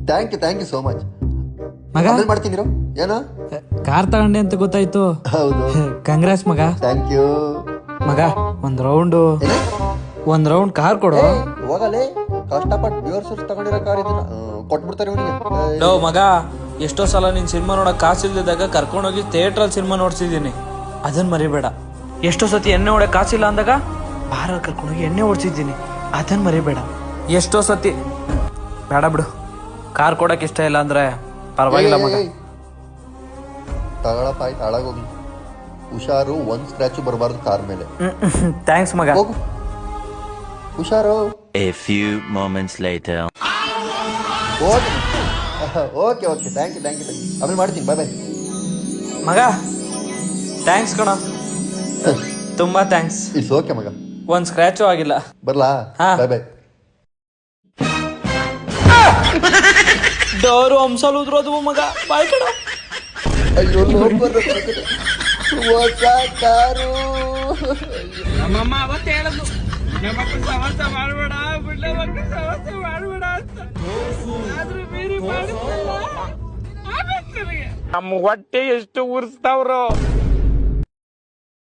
Thank you so much ಮಗ ಮಾಡ್ತೀನಿ ಏನೋ ಕಾರ್ ತಗೊಂಡೆ ಅಂತ ಗೊತ್ತಾಯ್ತು. ಹೌದು ಕಂಗ್ರಾಸ್ ಮಗ. ಥ್ಯಾಂಕ್ ಯು ಮಗ ಒಂದ್ ರೌಂಡ್ ಕಾರ್ ಕೊಡು. ಹೋಗಲೇ ಕಷ್ಟಪಟ್ಟು ಬ್ಯೂರ್ ಸೋರ್ಸ್ ತಗೊಂಡಿರೋ ಕಾರ್ ಇದನ್ನ ಕೊಟ್ಬಿಡ್ತಾರೆ ಇವನಿಗೆ. ಲೋ ಮಗ, ಎಷ್ಟೋ ಸಲ ನೀನ್ ಸಿನಿಮಾ ನೋಡಕ್ ಕಾಸಿಲ್ದಿದ್ದಾಗ ಕರ್ಕೊಂಡೋಗಿ ಥಿಯೇಟ್ರಲ್ಲಿ ಸಿನಿಮಾ ನೋಡ್ಸಿದೀನಿ, ಅದನ್ನ ಮರಿಬೇಡ. ಎಷ್ಟೋ ಸತಿ ಎಣ್ಣೆ ಹೊಡಕ್ ಕಾಸಿಲ್ಲ ಅಂದಾಗ ಬಾರಲ್ಲಿ ಕರ್ಕೊಂಡೋಗಿ ಎಣ್ಣೆ ಓಡಿಸಿದ್ದೀನಿ, ಅದನ್ನ ಮರಿಬೇಡ. ಎಷ್ಟೋ ಸತಿ ಬೇಡ ಬಿಡು, ಕಾರ್ ಕೊಡಕ್ ಇಷ್ಟ ಇಲ್ಲ ಅಂದ್ರೆ ಪರವಾಗಿಲ್ಲ ಮಗ. ತಗೊಳಪ್ಪ ಆಯ್ತು, ಹಾಳಾಗೋಗಿ ಹುಷಾರು, ಒಂದ್ ಸ್ಕ್ರಾಚ್ ಬರಬಾರ್ದು ಕಾರ್ ಮೇಲೆ. ಥ್ಯಾಂಕ್ಸ್ ಮಗ. ಹೋಗು ಹುಷಾರು. A few moments later. Okay thank you ಆಮೇಲೆ ಮಾಡ್ತೀನಿ. ಬಾಯ್ ಮಗ. ಥ್ಯಾಂಕ್ಸ್ ಕಣ, ತುಂಬಾ ಥ್ಯಾಂಕ್ಸ್. ಇಟ್ಸ್ ಓಕೆ ಮಗ. ಒಂದ್ ಸ್ಕ್ರಾಚು ಆಗಿಲ್ಲ. ಬರ್ಲಾ? ಹಾ. ಬಾಯ್ ಡೋರು ಹಂಸಲು ಉದ್ರೋದು ಮಗ. ಬಾಯ್ ಕಣ. ಅಯ್ಯೋ ಹೊಸ ಕಾರು. ನಮ್ಮಮ್ಮ ಅವತ್ತು ಹೇಳದು, ನಮ್ಮಕ್ಕ ಸಮಸ್ಯೆ ಮಾಡಬೇಡ, ಬಿಡ್ಲ ಮಕ್ಕ ಸಮಸ್ಯೆ ಮಾಡಬೇಡ ಅಂತ. ಆದ್ರೂ ಮೀರಿ ಮಾಡಿದ್ರಲ್ಲ, ನಮ್ಮ ಹೊಟ್ಟೆ ಎಷ್ಟು ಉರ್ಸ್ತಾವ್ರು.